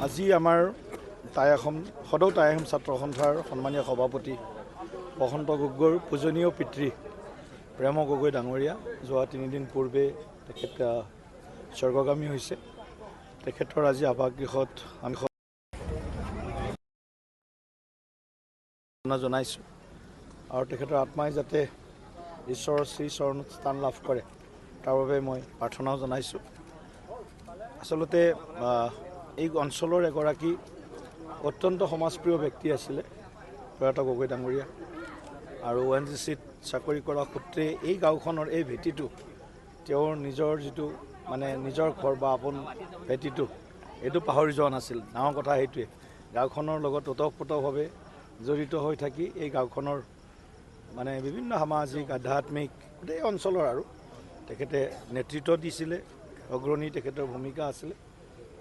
আজি আমাৰ সদৌ টাই আহোম ছাত্ৰ সন্থাৰ সন্মানীয় সভাপতি বসন্ত গগৈৰ পূজনীয় পিতৃ প্ৰেম গগৈ ডাঙৰীয়া যোৱা 3 দিন পূৰ্বে তেখেত স্বৰ্গগামী হৈছে। তেখেতৰ আজি আৱাসগৃহত আমি জনাইছোঁ আৰু তেখেতৰ আত্মাই যাতে ঈশ্বৰৰ শ্ৰী চৰণত স্থান লাভ কৰে তাৰ বাবে মই প্ৰাৰ্থনাও জনাইছোঁ। আচলতে এই অঞ্চলৰ এগৰাকী অত্যন্ত সমাজপ্ৰিয় ব্যক্তি আছিলে প্ৰয়াত গগৈ ডাঙৰীয়া আৰু ONGCত চাকৰি কৰা সূত্ৰে এই গাঁওখনৰ এই ভেটিটো তেওঁৰ নিজৰ যিটো নিজৰ ঘৰ বা আপোন ভেটিটো এইটো পাহৰি যোৱা নাছিল। ডাঙৰ কথা সেইটোৱে, গাঁওখনৰ লগত ওতঃপ্ৰোতভাৱে জড়িত হৈ থাকি এই গাঁওখনৰ বিভিন্ন সামাজিক আধ্যাত্মিক গোটেই অঞ্চলৰ আৰু তেখেতে নেতৃত্ব দিছিলে, অগ্ৰণী তেখেতৰ ভূমিকা আছিলে।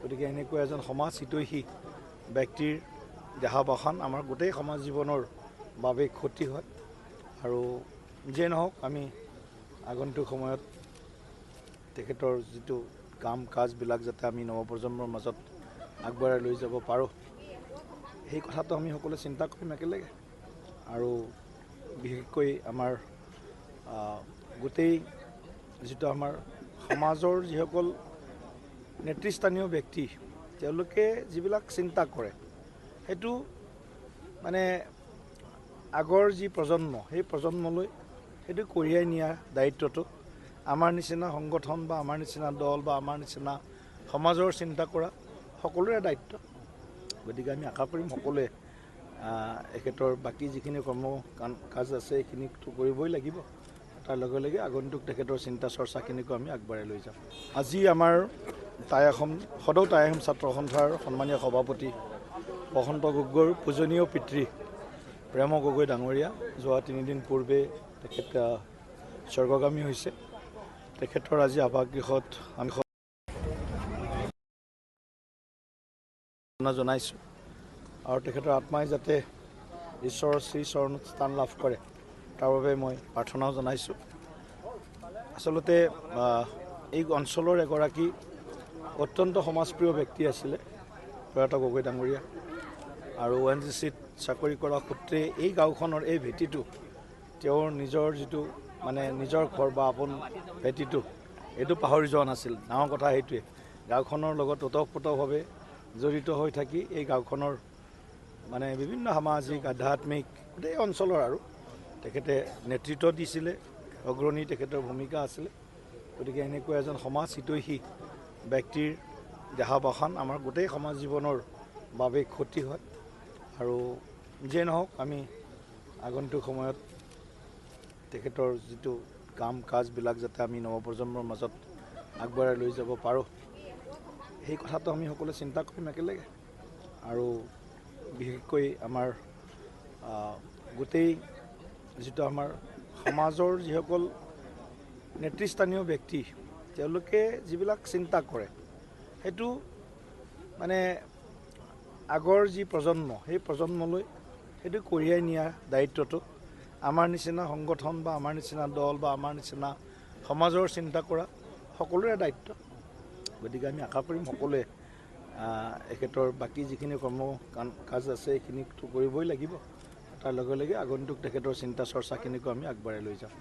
গতিকে এনেকুৱা এজন সমাজ হিতৈষী ব্যক্তিৰ দেহাৱসান আমাৰ গোটেই সমাজ জীৱনৰ বাবে ক্ষতি হয় আৰু যিয়ে নহওক আমি আগন্তুক সময়ত তেখেতৰ যিটো কাম কাজবিলাক যাতে আমি নৱপ্ৰজন্মৰ মাজত আগবঢ়াই লৈ যাব পাৰোঁ সেই কথাটো আমি সকলোৱে চিন্তা কৰিম একেলগে। আৰু বিশেষকৈ আমাৰ গোটেই যিটো আমাৰ সমাজৰ যিসকল নেতৃস্থানীয় ব্যক্তি তেওঁলোকে যিবিলাক চিন্তা কৰে সেইটো আগৰ যি প্ৰজন্ম সেই প্ৰজন্মলৈ সেইটো কঢ়িয়াই নিয়া দায়িত্বটো আমাৰ নিচিনা সংগঠন বা আমাৰ নিচিনা দল বা আমাৰ নিচিনা সমাজৰ চিন্তা কৰা সকলোৰে দায়িত্ব। গতিকে আমি আশা কৰিম সকলোৱে এখেতৰ বাকী যিখিনি কাজ আছে সেইখিনিতো কৰিবই লাগিব, তাৰ লগে লগে আগন্তুক তেখেতৰ চিন্তা চৰ্চাখিনিকো আমি আগবঢ়াই লৈ যাম। আজি আমাৰ সদৌ টাই আহোম ছাত্ৰ সন্থাৰ সন্মানীয় সভাপতি বসন্ত গগৈৰ পূজনীয় পিতৃ প্ৰেম গগৈ ডাঙৰীয়া যোৱা 3 দিন পূৰ্বে তেখেত স্বৰ্গগামী হৈছে। তেখেতৰ আজি আৱাসগৃহত আমি জনাইছোঁ আৰু তেখেতৰ আত্মাই যাতে ঈশ্বৰৰ শ্ৰী চৰণত স্থান লাভ কৰে তাৰ বাবে মই প্ৰাৰ্থনাও জনাইছোঁ। আচলতে এই অঞ্চলৰ এগৰাকী অত্যন্ত সমাজপ্ৰিয় ব্যক্তি আছিলে প্ৰয়াত গগৈ ডাঙৰীয়া আৰু ONGCত চাকৰি কৰা সূত্ৰে এই গাঁওখনৰ এই ভেটিটো তেওঁৰ নিজৰ যিটো নিজৰ ঘৰ বা আপোন ভেটিটো এইটো পাহৰি যোৱা নাছিল। ডাঙৰ কথা সেইটোৱে, গাঁওখনৰ লগত ওতঃপ্ৰোতভাৱে জড়িত হৈ থাকি এই গাঁওখনৰ বিভিন্ন সামাজিক আধ্যাত্মিক গোটেই অঞ্চলৰ আৰু তেখেতে নেতৃত্ব দিছিলে, অগ্ৰণী তেখেতৰ ভূমিকা আছিলে। গতিকে এনেকুৱা এজন সমাজ হিতৈষী ব্যক্তিৰ দেহাৱসান আমাৰ গোটেই সমাজ জীৱনৰ বাবে ক্ষতি হয় আৰু যিয়ে নহওক আমি আগন্তুক সময়ত তেখেতৰ যিটো কাম কাজবিলাক যাতে আমি নৱপ্ৰজন্মৰ মাজত আগবঢ়াই লৈ যাব পাৰোঁ সেই কথাটো আমি সকলোৱে চিন্তা কৰিম একেলগে। আৰু বিশেষকৈ আমাৰ গোটেই যিটো আমাৰ সমাজৰ যিসকল নেতৃস্থানীয় ব্যক্তি তেওঁলোকে যিবিলাক চিন্তা কৰে সেইটো আগৰ যি প্ৰজন্ম সেই প্ৰজন্মলৈ সেইটো কঢ়িয়াই নিয়া দায়িত্বটো আমাৰ নিচিনা সংগঠন বা আমাৰ নিচিনা দল বা আমাৰ নিচিনা সমাজৰ চিন্তা কৰা সকলোৰে দায়িত্ব। গতিকে আমি আশা কৰিম সকলোৱে এখেতৰ বাকী যিখিনি কাজ আছে সেইখিনিতো কৰিবই লাগিব, তাৰ লগে লগে আগন্তুক তেখেতৰ চিন্তা চৰ্চাখিনিকো আমি আগবঢ়াই লৈ যাম।